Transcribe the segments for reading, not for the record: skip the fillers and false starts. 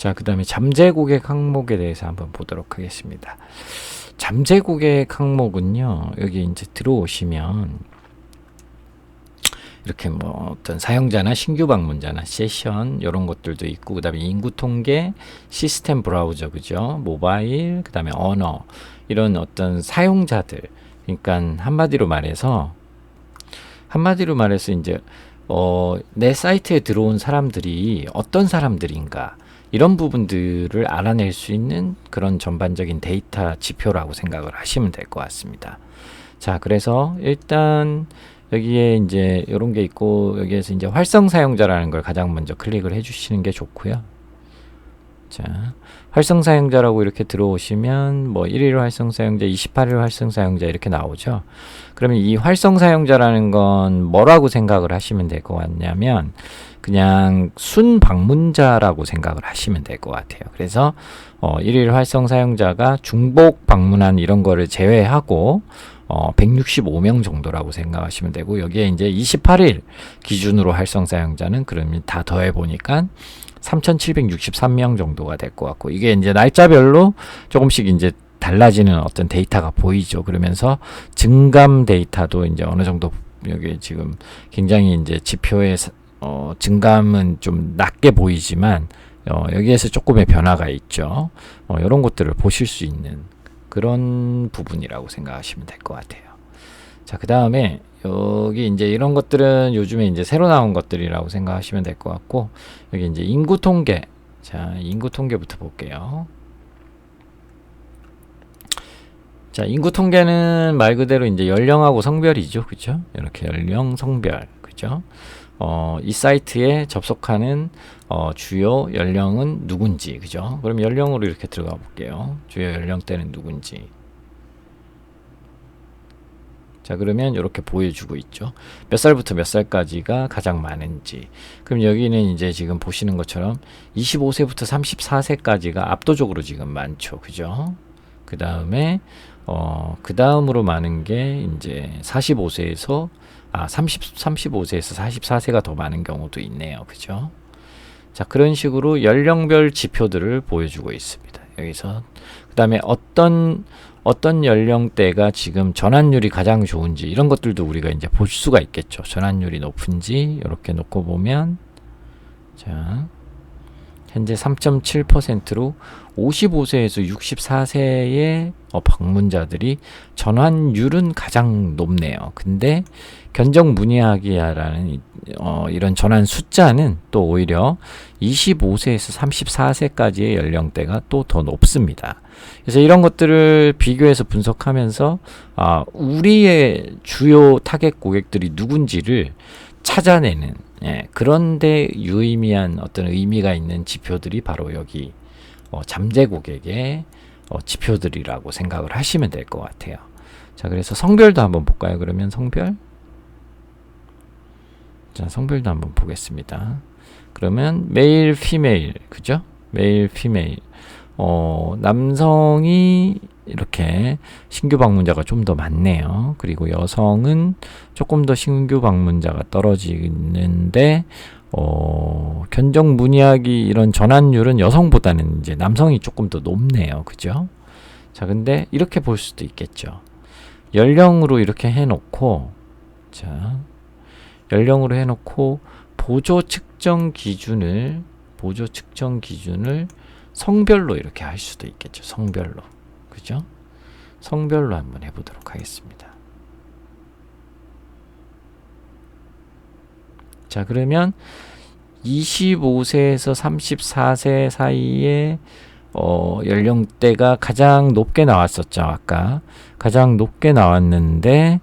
자, 그 다음에 잠재 고객 항목에 대해서 한번 보도록 하겠습니다. 잠재 고객 항목은요, 여기 이제 들어오시면 이렇게 뭐 어떤 사용자나 신규 방문자나 세션 이런 것들도 있고, 그 다음에 인구 통계, 시스템 브라우저, 그죠? 모바일, 그 다음에 언어, 이런 어떤 사용자들. 그러니까 한마디로 말해서 이제 내 사이트에 들어온 사람들이 어떤 사람들인가, 이런 부분들을 알아낼 수 있는 그런 전반적인 데이터 지표라고 생각을 하시면 될 것 같습니다. 자, 그래서 일단 여기에 이제 이런 게 있고, 여기에서 이제 활성 사용자라는 걸 가장 먼저 클릭을 해 주시는 게 좋고요. 자, 활성 사용자라고 이렇게 들어오시면 뭐 1일 활성 사용자, 28일 활성 사용자 이렇게 나오죠. 그러면 이 활성 사용자라는 건 뭐라고 생각을 하시면 될 것 같냐면, 그냥 순 방문자라고 생각을 하시면 될 것 같아요. 그래서 1일 활성 사용자가 중복 방문한 이런 거를 제외하고 165명 정도라고 생각하시면 되고, 여기에 이제 28일 기준으로 활성 사용자는 그러면 다 더해 보니까 3,763명 정도가 될 것 같고, 이게 이제 날짜별로 조금씩 이제 달라지는 어떤 데이터가 보이죠. 그러면서 증감 데이터도 이제 어느 정도 여기 지금 굉장히 이제 지표의 증감은 좀 낮게 보이지만 여기에서 조금의 변화가 있죠. 이런 것들을 보실 수 있는 그런 부분이라고 생각하시면 될 것 같아요. 자, 그 다음에 여기 이제 이런 것들은 요즘에 이제 새로 나온 것들이라고 생각하시면 될 것 같고, 여기 이제 인구 통계. 자, 인구 통계부터 볼게요. 자, 인구 통계는 말 그대로 이제 연령하고 성별이죠. 그죠? 이렇게 연령, 성별. 그죠? 이 사이트에 접속하는 주요 연령은 누군지, 그죠? 그럼 연령으로 이렇게 들어가 볼게요. 주요 연령대는 누군지. 자, 그러면 이렇게 보여주고 있죠. 몇 살부터 몇 살까지가 가장 많은지. 그럼 여기는 이제 지금 보시는 것처럼 25세부터 34세까지가 압도적으로 지금 많죠. 그죠? 그 다음에 그 다음으로 많은 게 이제 35세에서 35세에서 44세가 더 많은 경우도 있네요. 그죠? 자, 그런 식으로 연령별 지표들을 보여주고 있습니다. 여기서 그 다음에 어떤 연령대가 지금 전환율이 가장 좋은지, 이런 것들도 우리가 이제 볼 수가 있겠죠. 전환율이 높은지 이렇게 놓고 보면, 자, 현재 3.7%로 55세에서 64세의 방문자들이 전환율은 가장 높네요. 근데 견적 문의하기라는 이런 전환 숫자는 또 오히려 25세에서 34세까지의 연령대가 또 더 높습니다. 그래서 이런 것들을 비교해서 분석하면서 우리의 주요 타겟 고객들이 누군지를 찾아내는, 그런데 유의미한 어떤 의미가 있는 지표들이 바로 여기 잠재 고객의 지표들이라고 생각을 하시면 될 것 같아요. 자, 그래서 성별도 한번 볼까요? 그러면 성별. 자, 성별도 한번 보겠습니다. 그러면 메일, 피메일, 그죠? 메일, 피메일. 남성이 이렇게 신규 방문자가 좀 더 많네요. 그리고 여성은 조금 더 신규 방문자가 떨어지는데, 견적 문의하기 이런 전환율은 여성보다는 이제 남성이 조금 더 높네요. 그죠? 자, 근데 이렇게 볼 수도 있겠죠. 연령으로 이렇게 해놓고, 자, 연령으로 해놓고 보조 측정 기준을 성별로 이렇게 할 수도 있겠죠. 성별로. 그죠? 성별로 한번 해보도록 하겠습니다. 자, 그러면 25세에서 34세 사이에 연령대가 가장 높게 나왔었죠. 아까 가장 높게 나왔는데,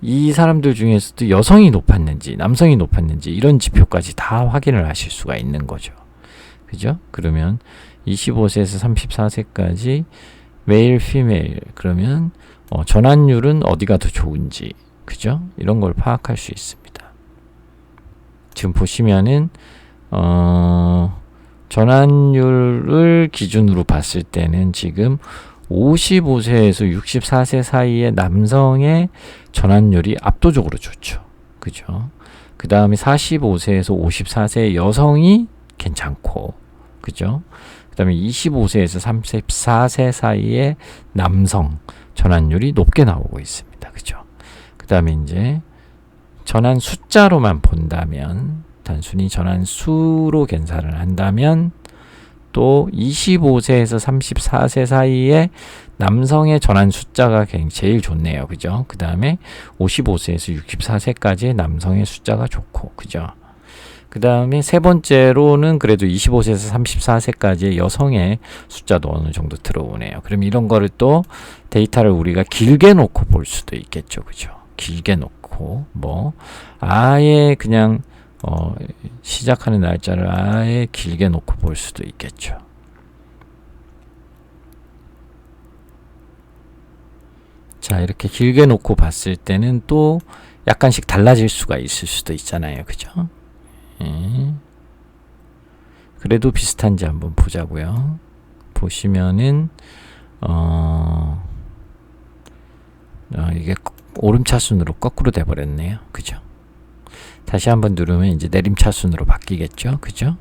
이 사람들 중에서도 여성이 높았는지 남성이 높았는지 이런 지표까지 다 확인을 하실 수가 있는 거죠. 그죠? 그러면 25세에서 34세까지 메일, 피메일, 그러면 전환율은 어디가 더 좋은지, 그죠? 이런 걸 파악할 수 있습니다. 지금 보시면은 전환율을 기준으로 봤을 때는 지금 55세에서 64세 사이의 남성의 전환율이 압도적으로 좋죠. 그죠? 그 다음에 45세에서 54세 여성이 괜찮고, 그죠? 그 다음에 25세에서 34세 사이의 남성 전환율이 높게 나오고 있습니다. 그죠? 그 다음에 이제 전환 숫자로만 본다면, 단순히 전환 수로 계산을 한다면, 또 25세에서 34세 사이에 남성의 전환 숫자가 제일 좋네요. 그죠? 그 다음에 55세에서 64세까지의 남성의 숫자가 좋고, 그죠? 그 다음에 세 번째로는 그래도 25세에서 34세까지의 여성의 숫자도 어느 정도 들어오네요. 그럼 이런 거를 또 데이터를 우리가 길게 놓고 볼 수도 있겠죠. 그죠? 길게 놓고, 아예 그냥, 시작하는 날짜를 아예 길게 놓고 볼 수도 있겠죠. 자, 이렇게 길게 놓고 봤을 때는 또 약간씩 달라질 수가 있을 수도 있잖아요. 그죠? 그래도 비슷한지 한번 보자고요. 보시면은 이게 오름차순으로 거꾸로 돼버렸네요. 그죠? 다시 한번 누르면 이제 내림차순으로 바뀌겠죠. 그죠?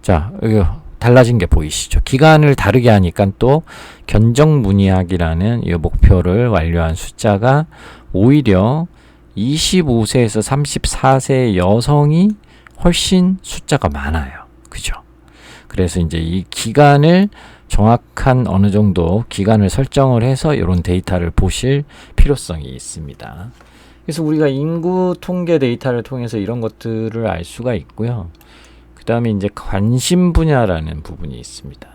자, 이거 달라진 게 보이시죠? 기간을 다르게 하니까 또 견적문의학이라는 이 목표를 완료한 숫자가 오히려 25세에서 34세 여성이 훨씬 숫자가 많아요. 그죠? 그래서 이제 이 기간을 정확한 어느 정도 기간을 설정을 해서 이런 데이터를 보실 필요성이 있습니다. 그래서 우리가 인구 통계 데이터를 통해서 이런 것들을 알 수가 있고요. 그 다음에 이제 관심 분야라는 부분이 있습니다.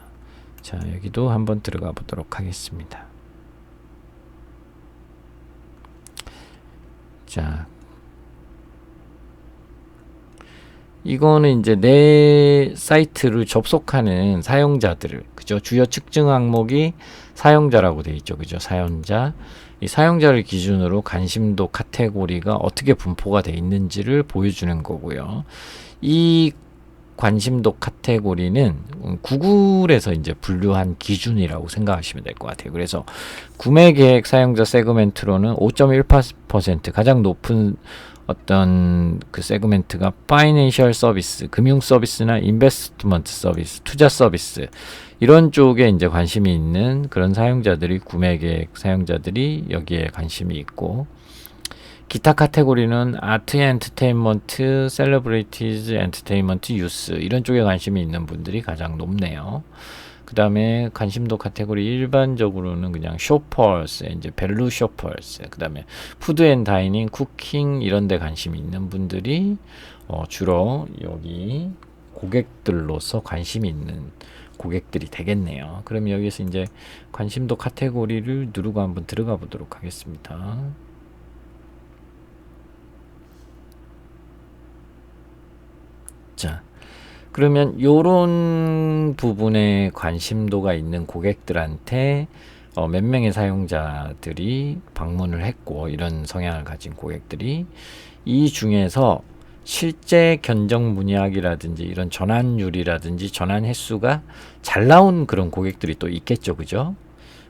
자, 여기도 한번 들어가 보도록 하겠습니다. 자, 이거는 이제 내 사이트를 접속하는 사용자들을, 그죠? 주요 측정 항목이 사용자라고 되어 있죠. 그죠? 사용자. 이 사용자를 기준으로 관심도 카테고리가 어떻게 분포가 되어 있는지를 보여주는 거고요. 이 관심도 카테고리는 구글에서 이제 분류한 기준이라고 생각하시면 될 것 같아요. 그래서 구매 계획 사용자 세그멘트로는 5.18% 가장 높은 어떤 그 세그멘트가 파이낸셜 서비스, 금융 서비스나 인베스트먼트 서비스, 투자 서비스 이런 쪽에 이제 관심이 있는 그런 사용자들이 구매 계획 사용자들이 여기에 관심이 있고, 기타 카테고리는 아트 엔터테인먼트, 셀러브리티즈 엔터테인먼트, 유스 이런 쪽에 관심이 있는 분들이 가장 높네요. 그 다음에 관심도 카테고리 일반적으로는 그냥 쇼퍼스, 이제 밸류 쇼퍼스, 그 다음에 푸드 앤 다이닝, 쿠킹 이런 데 관심이 있는 분들이 주로 여기 고객들로서 관심이 있는 고객들이 되겠네요. 그럼 여기서 이제 관심도 카테고리를 누르고 한번 들어가 보도록 하겠습니다. 자, 그러면 요런 부분에 관심도가 있는 고객들한테 몇 명의 사용자들이 방문을 했고, 이런 성향을 가진 고객들이 이 중에서 실제 견적 문의학이라든지 이런 전환율이라든지 전환 횟수가 잘 나온 그런 고객들이 또 있겠죠. 그죠?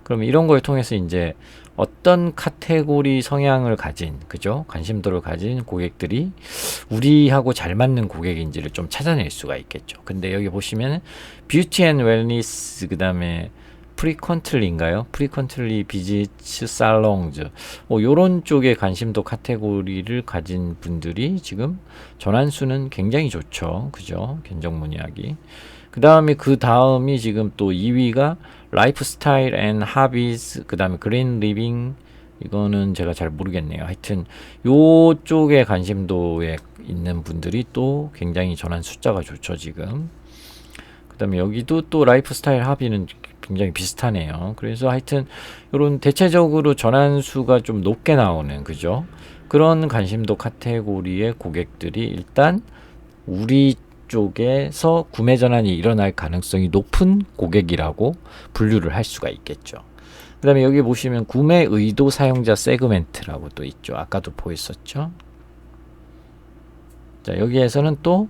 그럼 이런 걸 통해서 이제 어떤 카테고리 성향을 가진, 그죠? 관심도를 가진 고객들이 우리하고 잘 맞는 고객인지를 좀 찾아낼 수가 있겠죠. 근데 여기 보시면 뷰티 앤 웰니스, 그 다음에 프리컨틀리인가요? 프리컨틀리 비지츠 살롱즈, 요런 쪽에 관심도 카테고리를 가진 분들이 지금 전환수는 굉장히 좋죠. 그죠? 견적문의학이. 그 다음이 지금 또 2위가 라이프스타일 앤 하비즈, 그 다음에 그린 리빙, 이거는 제가 잘 모르겠네요. 하여튼 요쪽에 관심도에 있는 분들이 또 굉장히 전환 숫자가 좋죠 지금. 그 다음에 여기도 또 라이프스타일 하비는 굉장히 비슷하네요. 그래서 하여튼 요런 대체적으로 전환수가 좀 높게 나오는, 그죠? 그런 관심도 카테고리의 고객들이 일단 우리 쪽에서 구매 전환이 일어날 가능성이 높은 고객이라고 분류를 할 수가 있겠죠. 그 다음에 여기 보시면 구매 의도 사용자 세그멘트라고 또 있죠. 아까도 보였었죠. 자, 여기에서는 또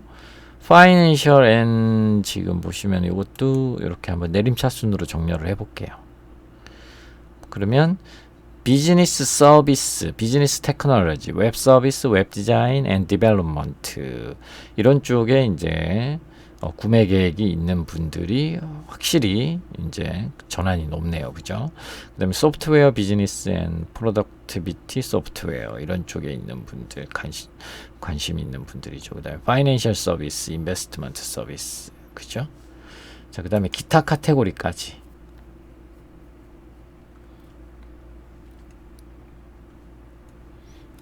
파이낸셜 앤, 지금 보시면 이것도 이렇게 한번 내림차순으로 정렬을 해볼게요. 그러면 비즈니스 서비스, 비즈니스 테크놀로지, 웹 서비스, 웹 디자인 앤 디벨롭먼트 이런 쪽에 이제 구매 계획이 있는 분들이 확실히 이제 전환이 높네요. 그죠? 그다음에 소프트웨어 비즈니스 앤 프로덕티비티 소프트웨어 이런 쪽에 있는 분들 관심 있는 분들이죠. 그다음에 파이낸셜 서비스, 인베스트먼트 서비스. 그죠? 자, 그다음에 기타 카테고리까지.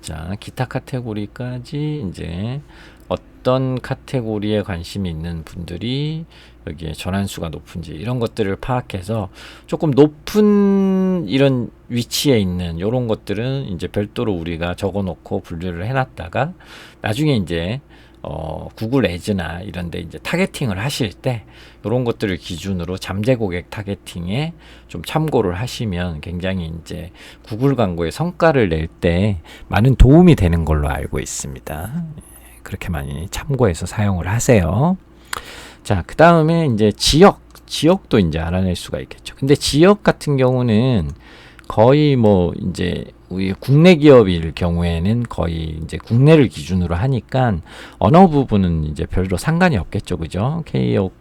자, 기타 카테고리까지 이제 어떤 카테고리에 관심이 있는 분들이 여기에 전환수가 높은지 이런 것들을 파악해서 조금 높은 이런 위치에 있는 이런 것들은 이제 별도로 우리가 적어놓고 분류를 해놨다가 나중에 이제 구글 애즈나 이런 데 이제 타겟팅을 하실 때 이런 것들을 기준으로 잠재 고객 타겟팅에 좀 참고를 하시면 굉장히 이제 구글 광고의 성과를 낼 때 많은 도움이 되는 걸로 알고 있습니다. 그렇게 많이 참고해서 사용을 하세요. 자, 그 다음에 이제 지역도 이제 알아낼 수가 있겠죠. 근데 지역 같은 경우는 거의 뭐 이제 우리 국내 기업일 경우에는 거의 이제 국내를 기준으로 하니까 언어 부분은 이제 별로 상관이 없겠죠. 그죠? KO,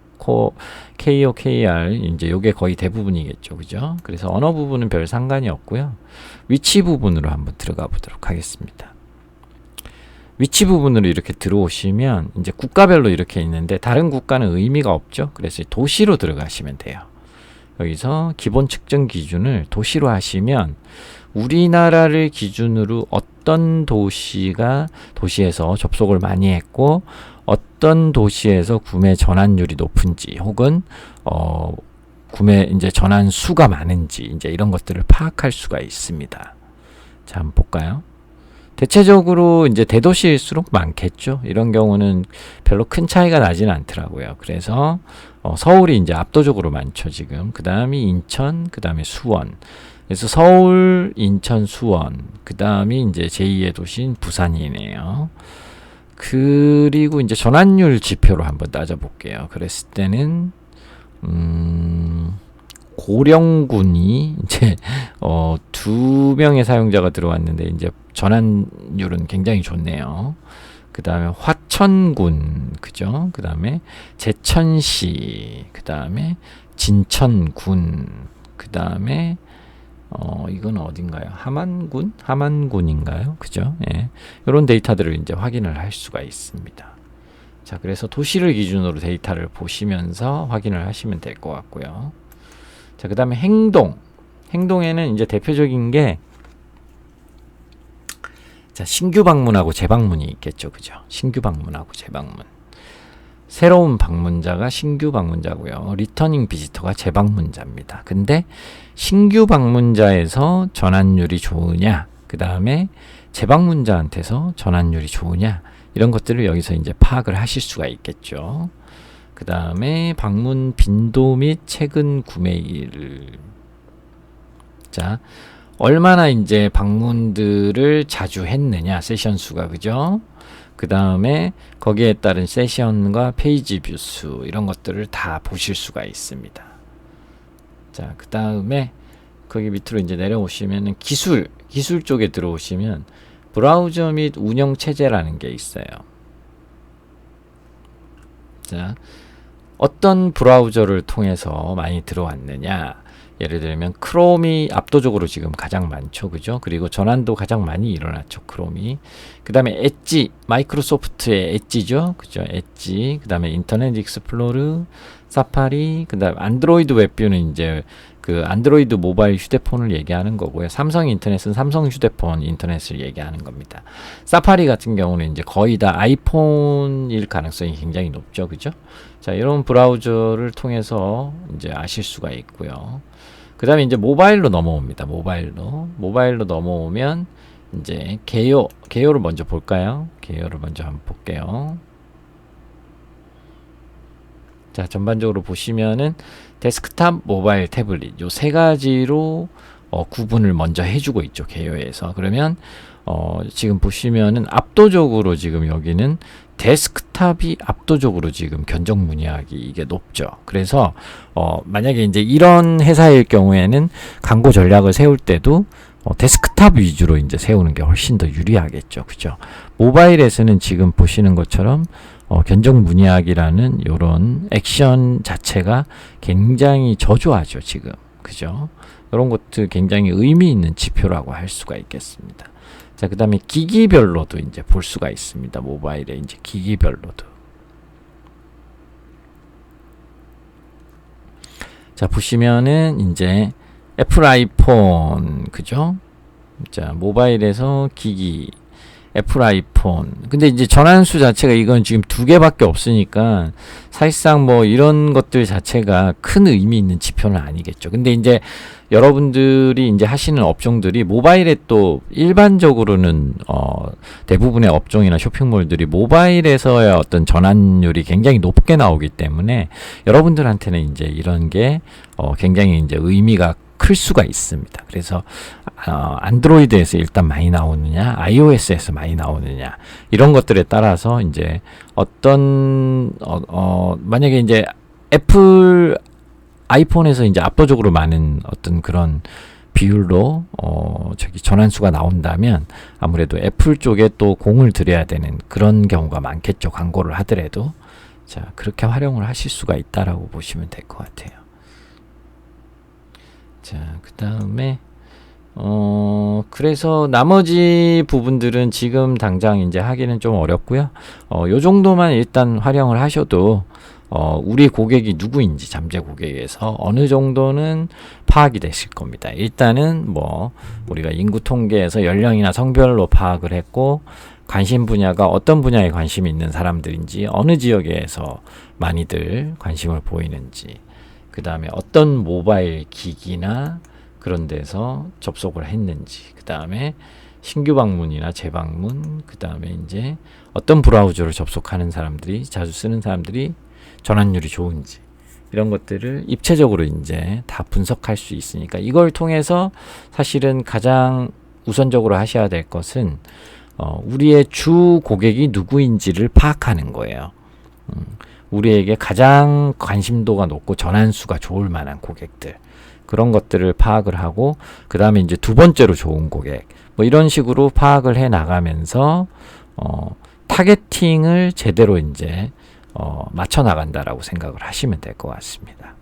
KR 이제 요게 거의 대부분이겠죠. 그죠? 그래서 언어 부분은 별 상관이 없고요. 위치 부분으로 한번 들어가 보도록 하겠습니다. 위치 부분으로 이렇게 들어오시면 이제 국가별로 이렇게 있는데 다른 국가는 의미가 없죠. 그래서 도시로 들어가시면 돼요. 여기서 기본 측정 기준을 도시로 하시면 우리나라를 기준으로 어떤 도시에서 접속을 많이 했고 어떤 도시에서 구매 전환율이 높은지 혹은 구매 이제 전환 수가 많은지 이제 이런 것들을 파악할 수가 있습니다. 자, 한번 볼까요? 대체적으로 이제 대도시일수록 많겠죠. 이런 경우는 별로 큰 차이가 나지는 않더라고요. 그래서 서울이 이제 압도적으로 많죠, 지금. 그 다음이 인천, 그 다음에 수원. 그래서 서울, 인천, 수원. 그 다음이 이제 제2의 도시인 부산이네요. 그리고 이제 전환율 지표로 한번 따져볼게요. 그랬을 때는, 고령군이 이제 2명의 사용자가 들어왔는데 이제 전환율은 굉장히 좋네요. 그 다음에 화천군, 그죠? 그 다음에 제천시, 그 다음에 진천군, 그 다음에 이건 어딘가요? 함안군인가요? 그죠? 예. 이런 데이터들을 이제 확인을 할 수가 있습니다. 자, 그래서 도시를 기준으로 데이터를 보시면서 확인을 하시면 될 것 같고요. 자, 그 다음에 행동에는 이제 대표적인 게, 자, 신규 방문하고 재방문이 있겠죠. 그죠? 신규 방문하고 재방문. 새로운 방문자가 신규 방문자고요. 리터닝 비지터가 재방문자입니다. 근데 신규 방문자에서 전환율이 좋으냐, 그 다음에 재방문자한테서 전환율이 좋으냐, 이런 것들을 여기서 이제 파악을 하실 수가 있겠죠. 그 다음에 방문 빈도 및 최근 구매일. 자, 얼마나 이제 방문들을 자주 했느냐, 세션 수가, 그죠? 그 다음에 거기에 따른 세션과 페이지 뷰 수, 이런 것들을 다 보실 수가 있습니다. 자, 그 다음에 거기 밑으로 이제 내려오시면은 기술 쪽에 들어오시면 브라우저 및 운영 체제라는 게 있어요. 자, 어떤 브라우저를 통해서 많이 들어왔느냐. 예를 들면 크롬이 압도적으로 지금 가장 많죠. 그죠? 그리고 전환도 가장 많이 일어났죠. 크롬이. 그 다음에 엣지, 마이크로소프트의 엣지죠. 그죠? 엣지. 그 다음에 인터넷 익스플로러, 사파리, 그 다음에 안드로이드 웹뷰는 이제 그 안드로이드 모바일 휴대폰을 얘기하는 거고요. 삼성 인터넷은 삼성 휴대폰 인터넷을 얘기하는 겁니다. 사파리 같은 경우는 이제 거의 다 아이폰일 가능성이 굉장히 높죠. 그죠? 자, 이런 브라우저를 통해서 이제 아실 수가 있고요. 그 다음에 이제 모바일로 넘어옵니다. 모바일로 넘어오면 이제 개요를 먼저 볼까요? 개요를 먼저 한번 볼게요. 자, 전반적으로 보시면은 데스크탑, 모바일, 태블릿 요 세 가지로 구분을 먼저 해주고 있죠. 개요에서. 그러면 지금 보시면은 압도적으로 지금 여기는 데스크탑이 압도적으로 지금 견적 문의하기 이게 높죠. 그래서 만약에 이제 이런 회사일 경우에는 광고 전략을 세울 때도 데스크탑 위주로 이제 세우는 게 훨씬 더 유리하겠죠. 그죠? 모바일에서는 지금 보시는 것처럼 견적 문의하기라는 요런 액션 자체가 굉장히 저조하죠, 지금. 그죠? 이런 것도 굉장히 의미 있는 지표라고 할 수가 있겠습니다. 자, 그 다음에 기기별로도 이제 볼 수가 있습니다. 모바일에 이제 기기별로도. 자, 보시면은 이제 애플 아이폰, 그죠? 자, 모바일에서 기기, 애플 아이폰. 근데 이제 전환수 자체가 이건 지금 2개밖에 없으니까 사실상 뭐 이런 것들 자체가 큰 의미 있는 지표는 아니겠죠. 근데 이제 여러분들이 이제 하시는 업종들이 모바일에 또 일반적으로는 대부분의 업종이나 쇼핑몰들이 모바일에서의 어떤 전환율이 굉장히 높게 나오기 때문에 여러분들한테는 이제 이런 게 굉장히 이제 의미가 클 수가 있습니다. 그래서 안드로이드에서 일단 많이 나오느냐, iOS에서 많이 나오느냐 이런 것들에 따라서 이제 어떤 만약에 이제 애플 아이폰에서 이제 압도적으로 많은 어떤 그런 비율로 전환수가 나온다면 아무래도 애플 쪽에 또 공을 들여야 되는 그런 경우가 많겠죠. 광고를 하더라도. 자, 그렇게 활용을 하실 수가 있다라고 보시면 될 것 같아요. 자, 그 다음에 그래서 나머지 부분들은 지금 당장 이제 하기는 좀 어렵고요. 요 정도만 일단 활용을 하셔도 우리 고객이 누구인지 잠재 고객에서 어느 정도는 파악이 되실 겁니다. 일단은 뭐 우리가 인구 통계에서 연령이나 성별로 파악을 했고 관심 분야가 어떤 분야에 관심이 있는 사람들인지 어느 지역에서 많이들 관심을 보이는지 그 다음에 어떤 모바일 기기나 그런 데서 접속을 했는지 그 다음에 신규 방문이나 재방문 그 다음에 이제 어떤 브라우저를 접속하는 사람들이 자주 쓰는 사람들이 전환율이 좋은지 이런 것들을 입체적으로 이제 다 분석할 수 있으니까 이걸 통해서 사실은 가장 우선적으로 하셔야 될 것은 우리의 주 고객이 누구인지를 파악하는 거예요. 우리에게 가장 관심도가 높고 전환수가 좋을 만한 고객들 그런 것들을 파악을 하고 그 다음에 이제 두 번째로 좋은 고객 뭐 이런 식으로 파악을 해 나가면서 타겟팅을 제대로 이제 맞춰 나간다라고 생각을 하시면 될 것 같습니다.